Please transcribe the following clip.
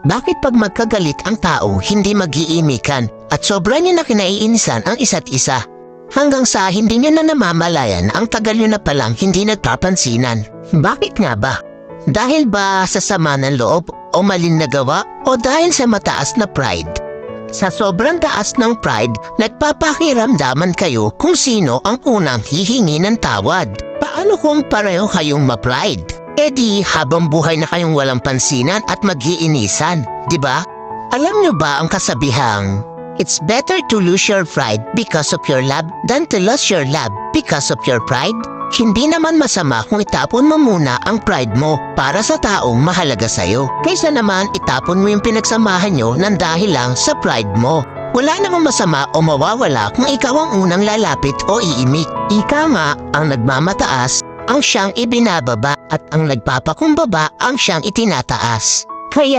Bakit pag magkagalit ang tao, hindi mag-iimikan at sobra niyo na kinaiinisan ang isa't isa? Hanggang sa hindi niyo na namamalayan ang tagal niyo na palang hindi nagpapansinan. Bakit nga ba? Dahil ba sa sama ng loob o maling nagawa o dahil sa mataas na pride? Sa sobrang taas ng pride, nagpapakiramdaman kayo kung sino ang unang hihingi ng tawad. Paano kung pareho kayong ma-pride? E di habang buhay na kayong walang pansinan at mag-iinisan, di ba? Alam niyo ba ang kasabihang, it's better to lose your pride because of your love than to lose your love because of your pride? Hindi naman masama kung itapon mo muna ang pride mo para sa taong mahalaga sa'yo. Kaysa naman itapon mo yung pinagsamahan nyo ng dahil lang sa pride mo. Wala namang masama o mawawala kung ikaw ang unang lalapit o iimik. Ika nga ang nagmamataas ang siyang ibinababa at ang nagpapakumbaba ang siyang itinataas. Kaya